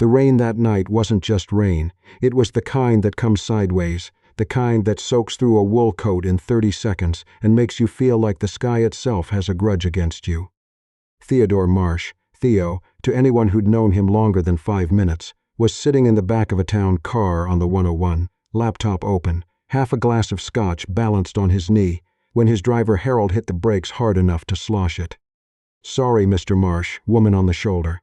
The rain that night wasn't just rain. It was the kind that comes sideways, the kind that soaks through a wool coat in 30 seconds and makes you feel like the sky itself has a grudge against you. Theodore Marsh, Theo, to anyone who'd known him longer than 5 minutes, was sitting in the back of a town car on the 101, laptop open, half a glass of scotch balanced on his knee, when his driver Harold hit the brakes hard enough to slosh it. "Sorry, Mr. Marsh," woman on the shoulder.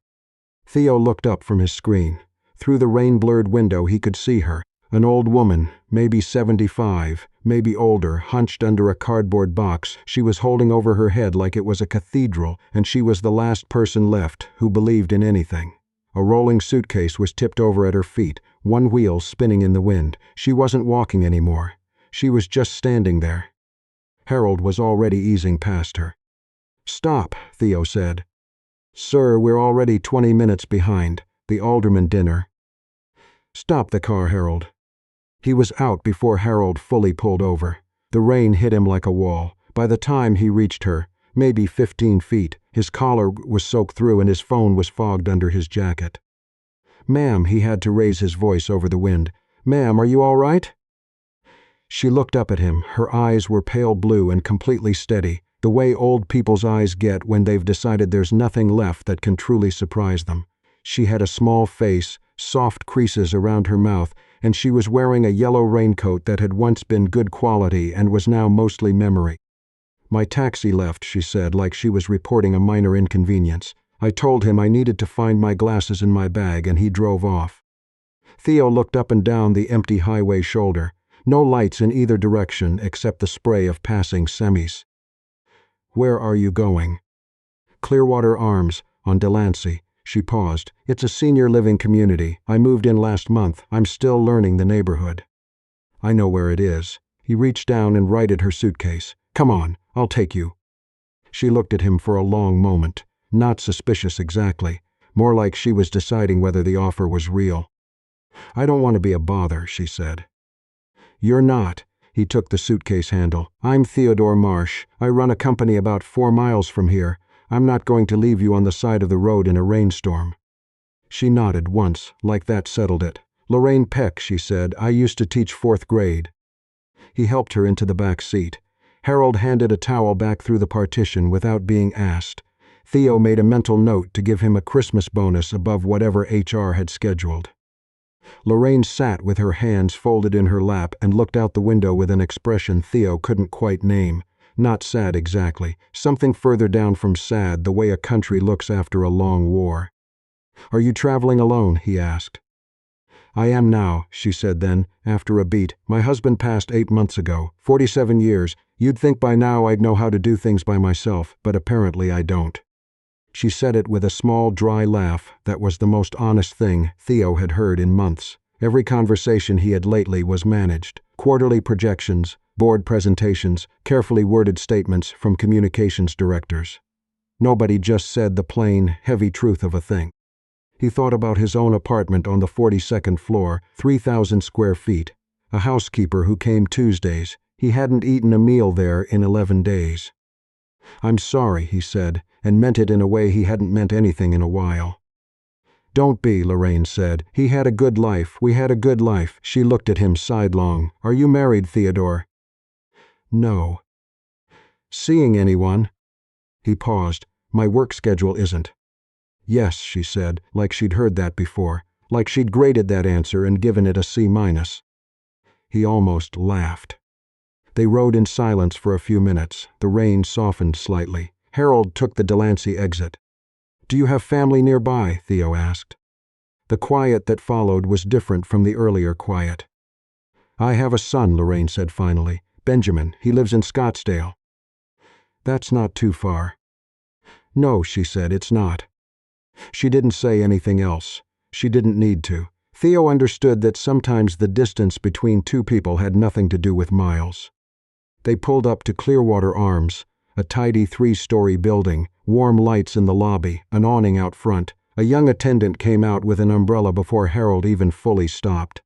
Theo looked up from his screen. Through the rain-blurred window he could see her, an old woman, maybe 75, maybe older, hunched under a cardboard box she was holding over her head like it was a cathedral, and she was the last person left who believed in anything. A rolling suitcase was tipped over at her feet, one wheel spinning in the wind. She wasn't walking anymore. She was just standing there. Harold was already easing past her. "Stop," Theo said. "Sir, we're already 20 minutes behind. The alderman dinner." "Stop the car, Harold." He was out before Harold fully pulled over. The rain hit him like a wall. By the time he reached her, maybe 15 feet, his collar was soaked through and his phone was fogged under his jacket. "Ma'am," he had to raise his voice over the wind. "Ma'am, are you all right?" She looked up at him. Her eyes were pale blue and completely steady, the way old people's eyes get when they've decided there's nothing left that can truly surprise them. She had a small face, soft creases around her mouth, and she was wearing a yellow raincoat that had once been good quality and was now mostly memory. "My taxi left," she said, like she was reporting a minor inconvenience. "I told him I needed to find my glasses in my bag, and he drove off." Theo looked up and down the empty highway shoulder. No lights in either direction except the spray of passing semis. "Where are you going?" "Clearwater Arms, on Delancey." She paused. "It's a senior living community. I moved in last month. I'm still learning the neighborhood." "I know where it is." He reached down and righted her suitcase. "Come on, I'll take you." She looked at him for a long moment. Not suspicious exactly. More like she was deciding whether the offer was real. "I don't want to be a bother," she said. "You're not." He took the suitcase handle. "I'm Theodore Marsh. I run a company about 4 miles from here. I'm not going to leave you on the side of the road in a rainstorm." She nodded once, like that settled it. "Lorraine Peck," she said. "I used to teach 4th grade." He helped her into the back seat. Harold handed a towel back through the partition without being asked. Theo made a mental note to give him a Christmas bonus above whatever HR had scheduled. Lorraine sat with her hands folded in her lap and looked out the window with an expression Theo couldn't quite name. Not sad exactly, something further down from sad, the way a country looks after a long war. "Are you traveling alone?" he asked. "I am now," she said then, after a beat. "My husband passed 8 months ago, 47 years. You'd think by now I'd know how to do things by myself, but apparently I don't." She said it with a small, dry laugh that was the most honest thing Theo had heard in months. Every conversation he had lately was managed. Quarterly projections, board presentations, carefully worded statements from communications directors. Nobody just said the plain, heavy truth of a thing. He thought about his own apartment on the 42nd floor, 3,000 square feet. A housekeeper who came Tuesdays. He hadn't eaten a meal there in 11 days. "I'm sorry," he said, and meant it in a way he hadn't meant anything in a while. "Don't be," Lorraine said. "He had a good life. We had a good life." She looked at him sidelong. "Are you married, Theodore?" "No." "Seeing anyone?" He paused. "My work schedule isn't." "Yes," she said, like she'd heard that before, like she'd graded that answer and given it a C-. He almost laughed. They rode in silence for a few minutes. The rain softened slightly. Harold took the Delancey exit. "Do you have family nearby?" Theo asked. The quiet that followed was different from the earlier quiet. "I have a son," Lorraine said finally. "Benjamin. He lives in Scottsdale." "That's not too far." "No," she said, "it's not." She didn't say anything else. She didn't need to. Theo understood that sometimes the distance between two people had nothing to do with miles. They pulled up to Clearwater Arms, a tidy 3-story building, warm lights in the lobby, an awning out front. A young attendant came out with an umbrella before Harold even fully stopped.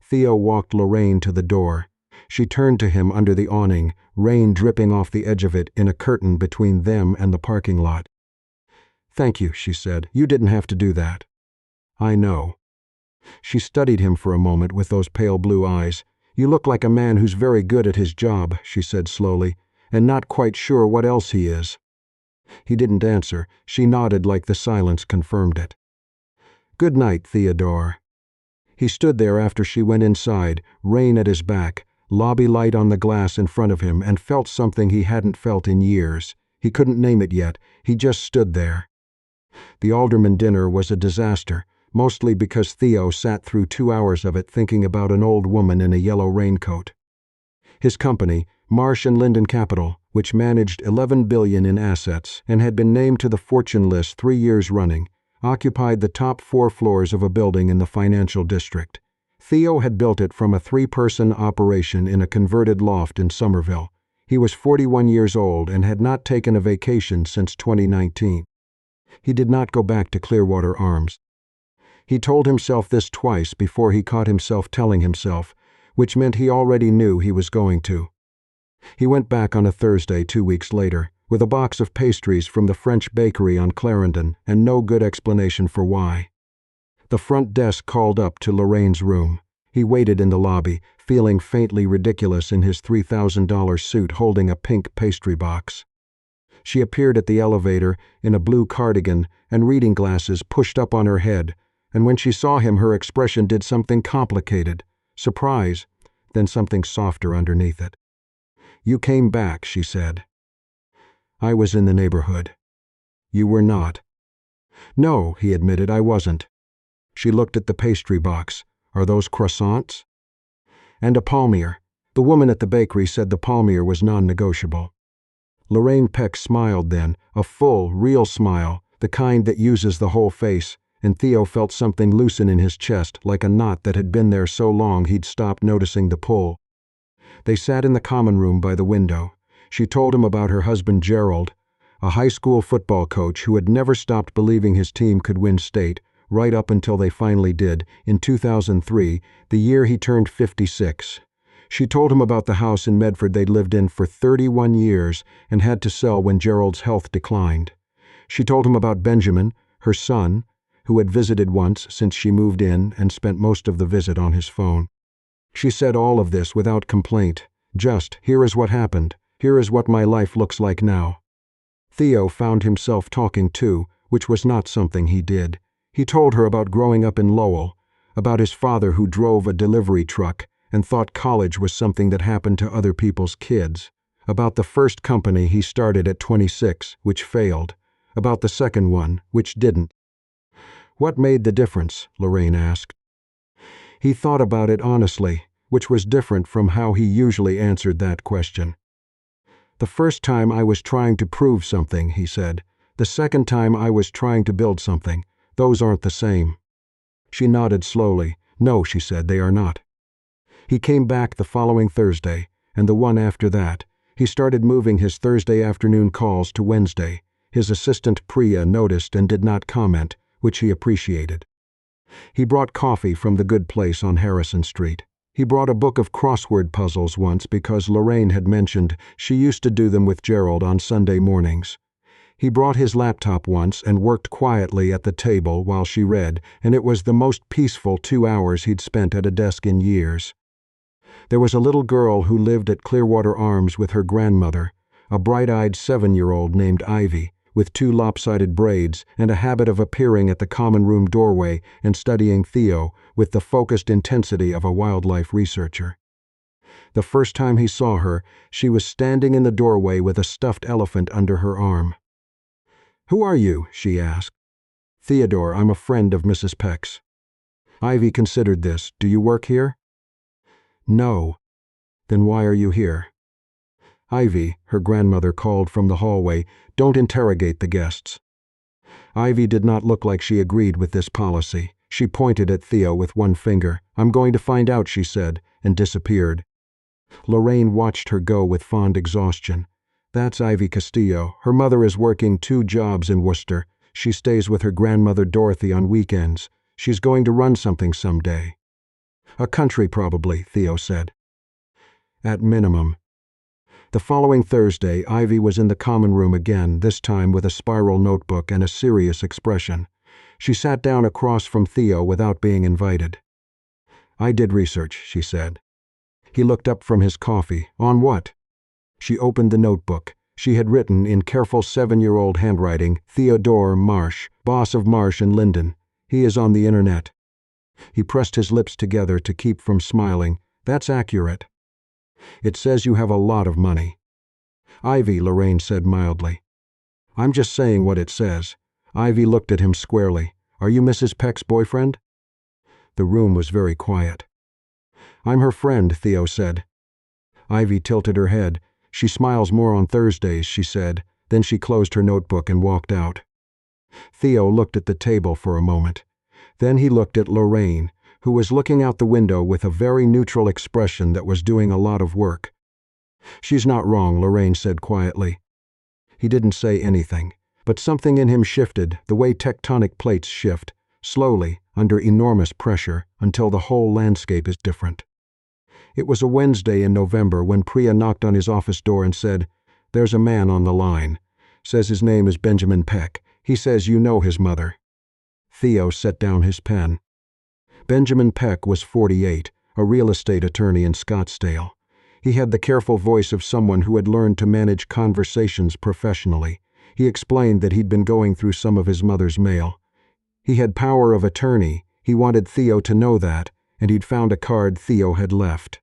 Theo walked Lorraine to the door. She turned to him under the awning, rain dripping off the edge of it in a curtain between them and the parking lot. "Thank you," she said. "You didn't have to do that." I know. She studied him for a moment with those pale blue eyes. You look like a man who's very good at his job, she said slowly, and not quite sure what else he is. He didn't answer. She nodded like the silence confirmed it. Good night, Theodore. He stood there after she went inside, rain at his back, lobby light on the glass in front of him, and felt something he hadn't felt in years. He couldn't name it yet. He just stood there. The alderman dinner was a disaster, mostly because Theo sat through 2 hours of it thinking about an old woman in a yellow raincoat. His company, Marsh & Linden Capital, which managed $11 billion in assets and had been named to the Fortune list 3 years running, occupied the top 4 floors of a building in the financial district. Theo had built it from a 3-person operation in a converted loft in Somerville. He was 41 years old and had not taken a vacation since 2019. He did not go back to Clearwater Arms. He told himself this twice before he caught himself telling himself, which meant he already knew he was going to. He went back on a Thursday 2 weeks later, with a box of pastries from the French bakery on Clarendon and no good explanation for why. The front desk called up to Lorraine's room. He waited in the lobby, feeling faintly ridiculous in his $3,000 suit holding a pink pastry box. She appeared at the elevator in a blue cardigan and reading glasses pushed up on her head, and when she saw him her expression did something complicated, surprise, then something softer underneath it. You came back, she said. I was in the neighborhood. You were not. No, he admitted, I wasn't. She looked at the pastry box. Are those croissants? And a palmier. The woman at the bakery said the palmier was non-negotiable. Lorraine Peck smiled then, a full, real smile, the kind that uses the whole face, and Theo felt something loosen in his chest, like a knot that had been there so long he'd stopped noticing the pull. They sat in the common room by the window. She told him about her husband Gerald, a high school football coach who had never stopped believing his team could win state, right up until they finally did, in 2003, the year he turned 56. She told him about the house in Medford they'd lived in for 31 years and had to sell when Gerald's health declined. She told him about Benjamin, her son, who had visited once since she moved in and spent most of the visit on his phone. She said all of this without complaint. Just, here is what happened. Here is what my life looks like now. Theo found himself talking too, which was not something he did. He told her about growing up in Lowell, about his father who drove a delivery truck and thought college was something that happened to other people's kids, about the first company he started at 26, which failed, about the second one, which didn't. What made the difference? Lorraine asked. He thought about it honestly, which was different from how he usually answered that question. The first time I was trying to prove something, he said. The second time I was trying to build something. Those aren't the same. She nodded slowly. No, she said, they are not. He came back the following Thursday, and the one after that. He started moving his Thursday afternoon calls to Wednesday. His assistant Priya noticed and did not comment, which he appreciated. He brought coffee from the good place on Harrison Street. He brought a book of crossword puzzles once because Lorraine had mentioned she used to do them with Gerald on Sunday mornings. He brought his laptop once and worked quietly at the table while she read, and it was the most peaceful 2 hours he'd spent at a desk in years. There was a little girl who lived at Clearwater Arms with her grandmother, a bright-eyed 7-year-old named Ivy, with 2 lopsided braids and a habit of appearing at the common room doorway and studying Theo with the focused intensity of a wildlife researcher. The first time he saw her, she was standing in the doorway with a stuffed elephant under her arm. "Who are you?" she asked. "Theodore, I'm a friend of Mrs. Peck's." Ivy considered this. "Do you work here?" "No." "Then why are you here?" "Ivy," her grandmother called from the hallway, "don't interrogate the guests." Ivy did not look like she agreed with this policy. She pointed at Theo with one finger. "I'm going to find out," she said, and disappeared. Lorraine watched her go with fond exhaustion. "That's Ivy Castillo. Her mother is working 2 jobs in Worcester. She stays with her grandmother Dorothy on weekends. She's going to run something someday." "A country, probably," Theo said. "At minimum." The following Thursday, Ivy was in the common room again, this time with a spiral notebook and a serious expression. She sat down across from Theo without being invited. "I did research," she said. He looked up from his coffee. "On what?" She opened the notebook. She had written in careful 7-year-old handwriting, "Theodore Marsh, boss of Marsh and Linden. He is on the internet." He pressed his lips together to keep from smiling. "That's accurate. It says you have a lot of money." "Ivy," Lorraine said mildly. "I'm just saying what it says." Ivy looked at him squarely. "Are you Mrs. Peck's boyfriend?" The room was very quiet. "I'm her friend," Theo said. Ivy tilted her head. "She smiles more on Thursdays," she said. Then she closed her notebook and walked out. Theo looked at the table for a moment. Then he looked at Lorraine, who was looking out the window with a very neutral expression that was doing a lot of work. "She's not wrong," Lorraine said quietly. He didn't say anything, but something in him shifted, the way tectonic plates shift, slowly, under enormous pressure, until the whole landscape is different. It was a Wednesday in November when Priya knocked on his office door and said, "There's a man on the line. Says his name is Benjamin Peck. He says you know his mother." Theo set down his pen. Benjamin Peck was 48, a real estate attorney in Scottsdale. He had the careful voice of someone who had learned to manage conversations professionally. He explained that he'd been going through some of his mother's mail. He had power of attorney. He wanted Theo to know that, and he'd found a card Theo had left.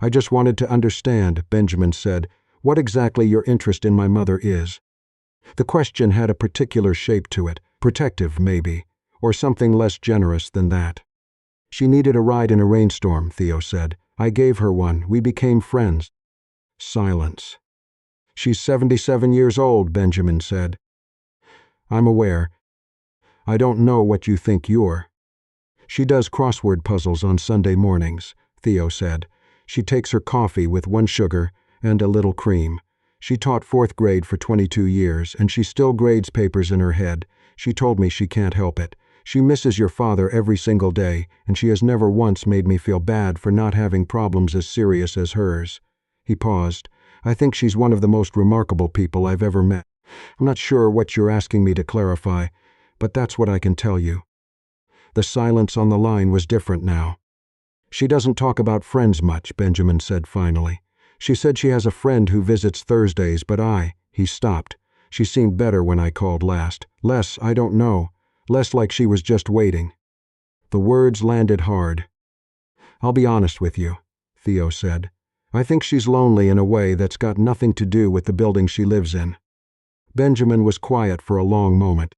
"I just wanted to understand," Benjamin said, "what exactly your interest in my mother is." The question had a particular shape to it, protective maybe, or something less generous than that. "She needed a ride in a rainstorm," Theo said. "I gave her one. We became friends." Silence. "She's 77 years old," Benjamin said. "I'm aware. I don't know what you think you're." "She does crossword puzzles on Sunday mornings," Theo said. "She takes her coffee with 1 sugar and a little cream. She taught 4th grade for 22 years, and she still grades papers in her head. She told me she can't help it. She misses your father every single day, and she has never once made me feel bad for not having problems as serious as hers." He paused. "I think she's one of the most remarkable people I've ever met. I'm not sure what you're asking me to clarify, but that's what I can tell you." The silence on the line was different now. "She doesn't talk about friends much," Benjamin said finally. "She said she has a friend who visits Thursdays, but He stopped. "She seemed better when I called last. Less, I don't know. Less like she was just waiting." The words landed hard. "I'll be honest with you," Theo said. "I think she's lonely in a way that's got nothing to do with the building she lives in." Benjamin was quiet for a long moment.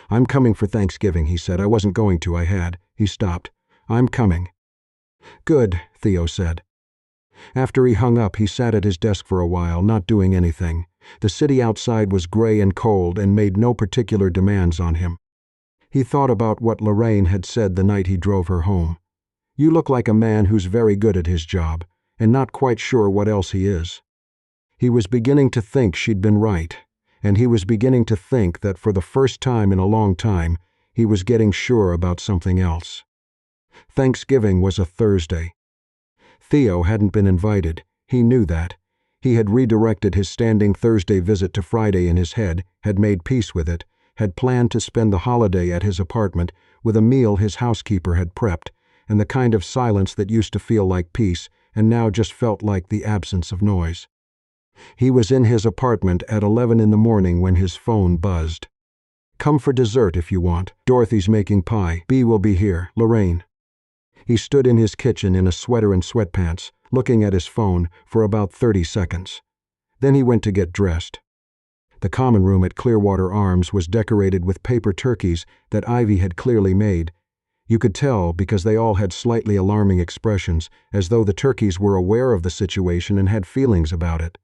"I'm coming for Thanksgiving," he said. "I wasn't going to, I had." He stopped. "I'm coming." "Good," Theo said. After he hung up, he sat at his desk for a while, not doing anything. The city outside was gray and cold and made no particular demands on him. He thought about what Lorraine had said the night he drove her home. "You look like a man who's very good at his job, and not quite sure what else he is." He was beginning to think she'd been right, and he was beginning to think that for the first time in a long time, he was getting sure about something else. Thanksgiving was a Thursday. Theo hadn't been invited. He knew that. He had redirected his standing Thursday visit to Friday in his head, had made peace with it, had planned to spend the holiday at his apartment with a meal his housekeeper had prepped, and the kind of silence that used to feel like peace and now just felt like the absence of noise. He was in his apartment at 11 in the morning when his phone buzzed. "Come for dessert if you want. Dorothy's making pie. Bea will be here. Lorraine." He stood in his kitchen in a sweater and sweatpants, looking at his phone for about 30 seconds. Then he went to get dressed. The common room at Clearwater Arms was decorated with paper turkeys that Ivy had clearly made. You could tell because they all had slightly alarming expressions, as though the turkeys were aware of the situation and had feelings about it.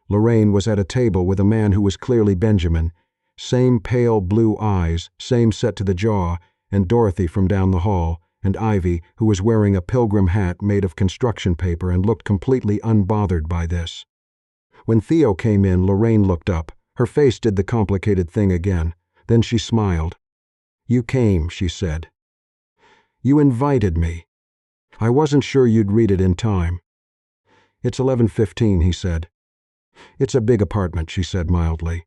Lorraine was at a table with a man who was clearly Benjamin, same pale blue eyes, same set to the jaw, and Dorothy from down the hall, and Ivy, who was wearing a pilgrim hat made of construction paper and looked completely unbothered by this. When Theo came in, Lorraine looked up. Her face did the complicated thing again. Then she smiled. "You came," she said. "You invited me. I wasn't sure you'd read it in time." "It's 11:15, he said. "It's a big apartment," she said mildly.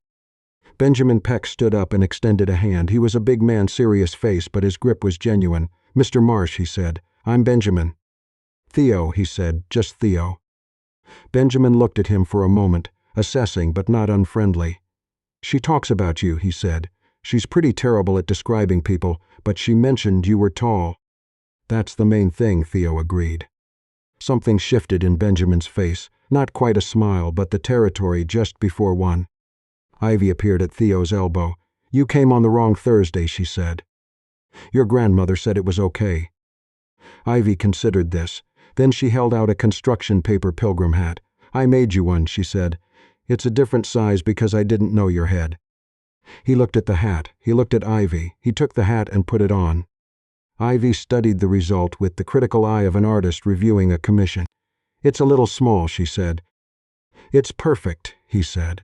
Benjamin Peck stood up and extended a hand. He was a big man, serious face, but his grip was genuine. "Mr. Marsh," he said, "I'm Benjamin." "Theo," he said, "just Theo." Benjamin looked at him for a moment, assessing but not unfriendly. "She talks about you," he said. "She's pretty terrible at describing people, but she mentioned you were tall." "That's the main thing," Theo agreed. Something shifted in Benjamin's face, not quite a smile, but the territory just before one. Ivy appeared at Theo's elbow. "You came on the wrong Thursday," she said. "Your grandmother said it was okay." Ivy considered this. Then she held out a construction paper pilgrim hat. "I made you one," she said. "It's a different size because I didn't know your head." He looked at the hat. He looked at Ivy. He took the hat and put it on. Ivy studied the result with the critical eye of an artist reviewing a commission. "It's a little small," she said. "It's perfect," he said.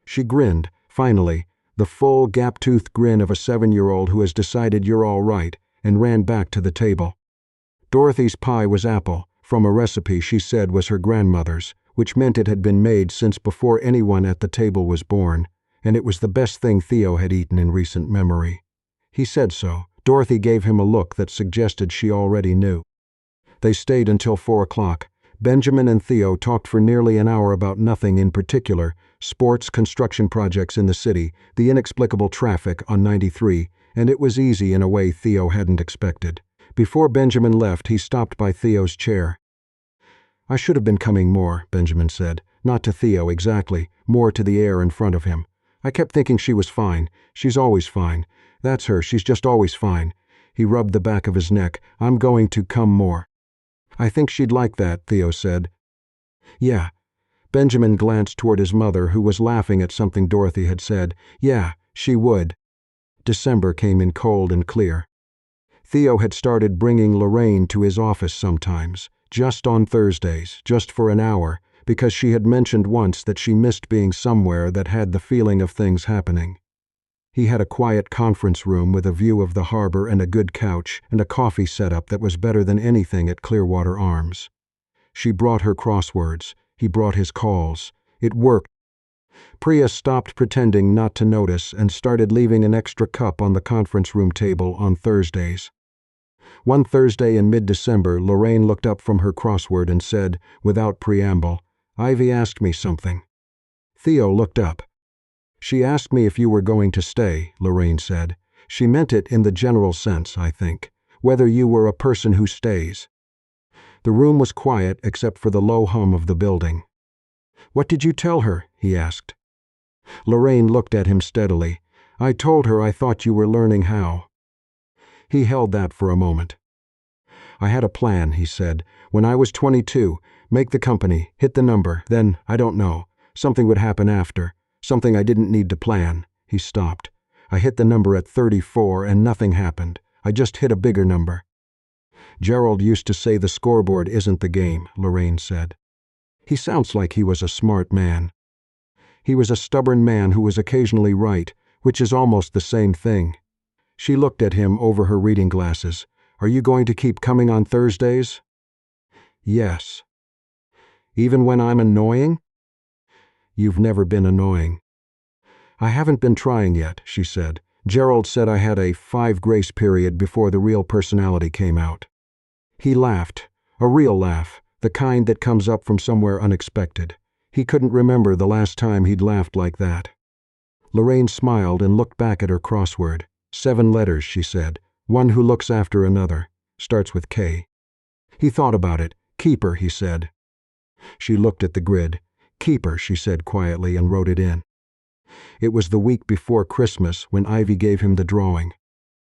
She grinned, finally, the full, gap-toothed grin of a 7-year-old who has decided you're all right, and ran back to the table. Dorothy's pie was apple, from a recipe she said was her grandmother's, which meant it had been made since before anyone at the table was born, and it was the best thing Theo had eaten in recent memory. He said so. Dorothy gave him a look that suggested she already knew. They stayed until 4 o'clock. Benjamin and Theo talked for nearly an hour about nothing in particular: sports, construction projects in the city, the inexplicable traffic on 93, and it was easy in a way Theo hadn't expected. Before Benjamin left, he stopped by Theo's chair. "I should have been coming more," Benjamin said. Not to Theo exactly, more to the air in front of him. "I kept thinking she was fine. She's always fine. That's her, she's just always fine." He rubbed the back of his neck. "I'm going to come more." "I think she'd like that," Theo said. "Yeah." Benjamin glanced toward his mother, who was laughing at something Dorothy had said. "Yeah, she would." December came in cold and clear. Theo had started bringing Lorraine to his office sometimes, just on Thursdays, just for an hour, because she had mentioned once that she missed being somewhere that had the feeling of things happening. He had a quiet conference room with a view of the harbor and a good couch and a coffee setup that was better than anything at Clearwater Arms. She brought her crosswords. He brought his calls. It worked. Priya stopped pretending not to notice and started leaving an extra cup on the conference room table on Thursdays. One Thursday in mid-December, Lorraine looked up from her crossword and said, without preamble, "Ivy asked me something." Theo looked up. "She asked me if you were going to stay," Lorraine said. "She meant it in the general sense, I think. Whether you were a person who stays." The room was quiet except for the low hum of the building. "What did you tell her?" he asked. Lorraine looked at him steadily. "I told her I thought you were learning how." He held that for a moment. "I had a plan," he said. "When I was 22, make the company, hit the number, then, I don't know, something would happen after. Something I didn't need to plan." He stopped. "I hit the number at 34 and nothing happened. I just hit a bigger number." "Gerald used to say the scoreboard isn't the game," Lorraine said. "He sounds like he was a smart man." "He was a stubborn man who was occasionally right, which is almost the same thing." She looked at him over her reading glasses. "Are you going to keep coming on Thursdays?" "Yes." "Even when I'm annoying?" "You've never been annoying." "I haven't been trying yet," she said. "Gerald said I had a 5 grace period before the real personality came out." He laughed, a real laugh, the kind that comes up from somewhere unexpected. He couldn't remember the last time he'd laughed like that. Lorraine smiled and looked back at her crossword. 7 letters, she said. One who looks after another. Starts with K. He thought about it. "Keeper," he said. She looked at the grid. "Keeper," she said quietly, and wrote it in. It was the week before Christmas when Ivy gave him the drawing.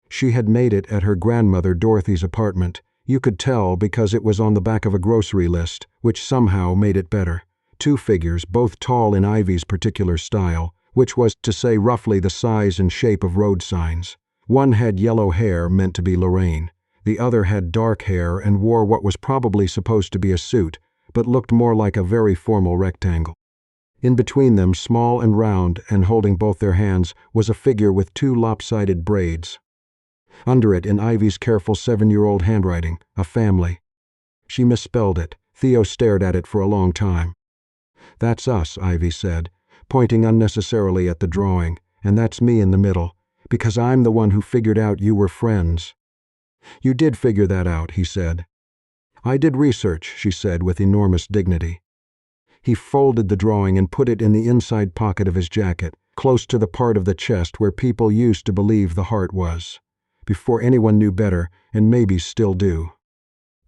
She had made it at her grandmother Dorothy's apartment. You could tell because it was on the back of a grocery list, which somehow made it better. 2 figures, both tall in Ivy's particular style, which was to say roughly the size and shape of road signs. One had yellow hair, meant to be Lorraine. The other had dark hair and wore what was probably supposed to be a suit, but looked more like a very formal rectangle. In between them, small and round, and holding both their hands, was a figure with 2 lopsided braids. Under it, in Ivy's careful 7-year-old handwriting, a family. She misspelled it. Theo stared at it for a long time. "That's us," Ivy said, pointing unnecessarily at the drawing. And that's me in the middle, because I'm the one who figured out you were friends." "You did figure that out," he said. "I did research," she said with enormous dignity. He folded the drawing and put it in the inside pocket of his jacket, close to the part of the chest where people used to believe the heart was, before anyone knew better, and maybe still do.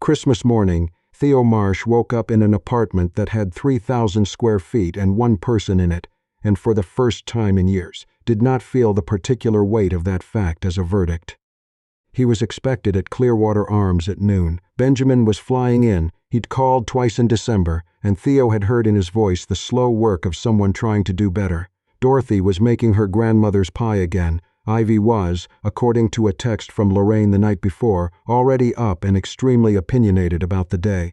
Christmas morning, Theo Marsh woke up in an apartment that had 3,000 square feet and one person in it, and for the first time in years, did not feel the particular weight of that fact as a verdict. He was expected at Clearwater Arms at noon. Benjamin was flying in. He'd called twice in December, and Theo had heard in his voice the slow work of someone trying to do better. Dorothy was making her grandmother's pie again. Ivy was, according to a text from Lorraine the night before, already up and extremely opinionated about the day.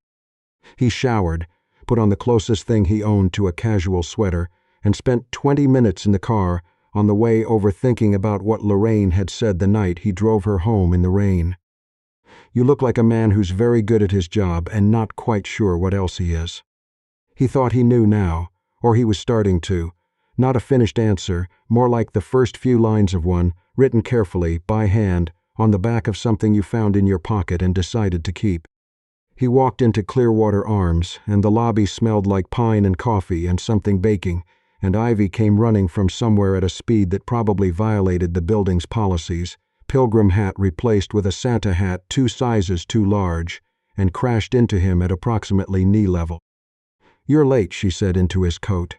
He showered, put on the closest thing he owned to a casual sweater, and spent 20 minutes in the car, on the way overthinking about what Lorraine had said the night he drove her home in the rain. "You look like a man who's very good at his job and not quite sure what else he is." He thought he knew now, or he was starting to. Not a finished answer, more like the first few lines of one, written carefully, by hand, on the back of something you found in your pocket and decided to keep. He walked into Clearwater Arms, and the lobby smelled like pine and coffee and something baking, and Ivy came running from somewhere at a speed that probably violated the building's policies, pilgrim hat replaced with a Santa hat 2 sizes too large, and crashed into him at approximately knee level. "You're late," she said into his coat.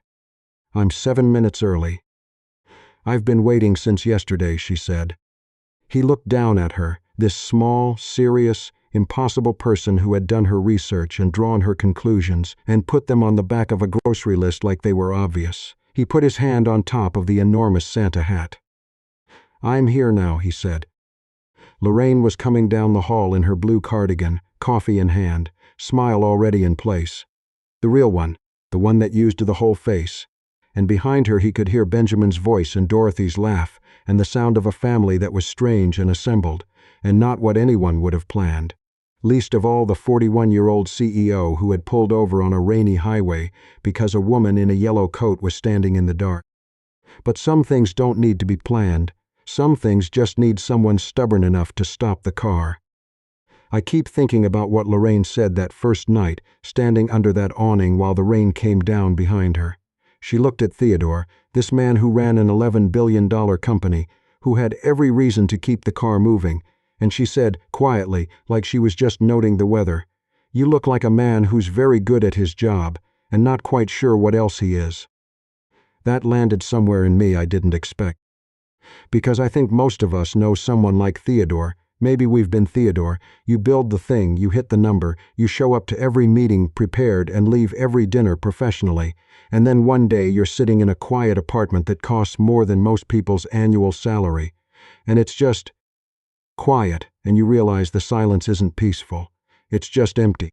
"I'm 7 minutes early." "I've been waiting since yesterday," she said. He looked down at her, this small, serious, impossible person who had done her research and drawn her conclusions and put them on the back of a grocery list like they were obvious. He put his hand on top of the enormous Santa hat. "I'm here now," he said. Lorraine was coming down the hall in her blue cardigan, coffee in hand, smile already in place. The real one, the one that used the whole face. And behind her he could hear Benjamin's voice and Dorothy's laugh, and the sound of a family that was strange and assembled, and not what anyone would have planned. Least of all the 41-year-old CEO who had pulled over on a rainy highway because a woman in a yellow coat was standing in the dark. But some things don't need to be planned. Some things just need someone stubborn enough to stop the car. I keep thinking about what Lorraine said that first night, standing under that awning while the rain came down behind her. She looked at Theodore, this man who ran an $11 billion company, who had every reason to keep the car moving, and she said, quietly, like she was just noting the weather, "You look like a man who's very good at his job, and not quite sure what else he is." That landed somewhere in me I didn't expect. Because I think most of us know someone like Theodore. Maybe we've been Theodore. You build the thing, you hit the number, you show up to every meeting prepared and leave every dinner professionally, and then one day you're sitting in a quiet apartment that costs more than most people's annual salary, and it's just quiet, and you realize the silence isn't peaceful. It's just empty.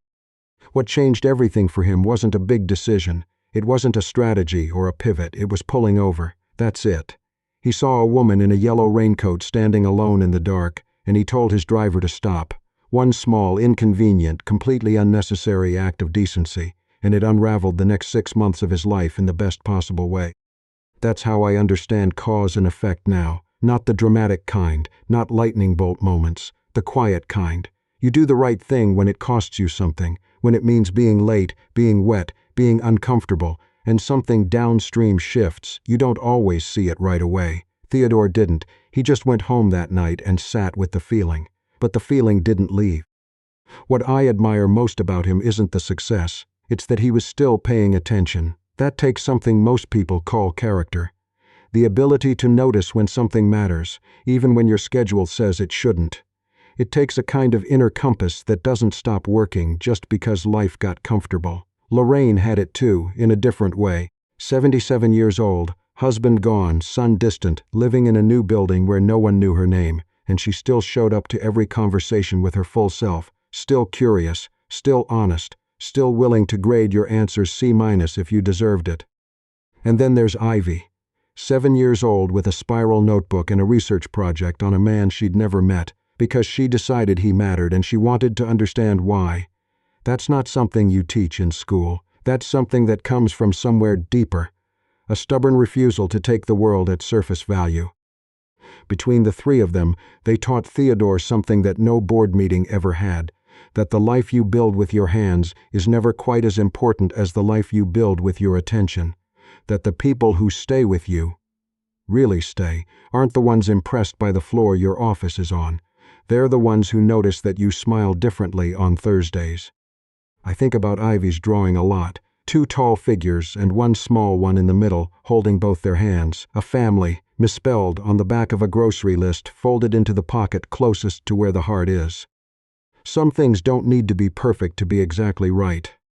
What changed everything for him wasn't a big decision. It wasn't a strategy or a pivot. It was pulling over. That's it. He saw a woman in a yellow raincoat standing alone in the dark, and he told his driver to stop. One small, inconvenient, completely unnecessary act of decency, and it unraveled the next 6 months of his life in the best possible way. That's how I understand cause and effect now. Not the dramatic kind, not lightning bolt moments, the quiet kind. You do the right thing when it costs you something, when it means being late, being wet, being uncomfortable, and something downstream shifts. You don't always see it right away. Theodore didn't. He just went home that night and sat with the feeling. But the feeling didn't leave. What I admire most about him isn't the success. It's that he was still paying attention. That takes something most people call character. The ability to notice when something matters, even when your schedule says it shouldn't. It takes a kind of inner compass that doesn't stop working just because life got comfortable. Lorraine had it too, in a different way. 77 years old, husband gone, son distant, living in a new building where no one knew her name, and she still showed up to every conversation with her full self, still curious, still honest, still willing to grade your answers C- if you deserved it. And then there's Ivy. 7 years old with a spiral notebook and a research project on a man she'd never met, because she decided he mattered and she wanted to understand why. That's not something you teach in school. That's something that comes from somewhere deeper. a stubborn refusal to take the world at surface value. Between the three of them, they taught Theodore something that no board meeting ever had, that the life you build with your hands is never quite as important as the life you build with your attention, that the people who stay with you, really stay, aren't the ones impressed by the floor your office is on. They're the ones who notice that you smile differently on Thursdays. I think about Ivy's drawing a lot. Two tall figures and one small one in the middle, holding both their hands. A family, misspelled on the back of a grocery list, folded into the pocket closest to where the heart is. Some things don't need to be perfect to be exactly right.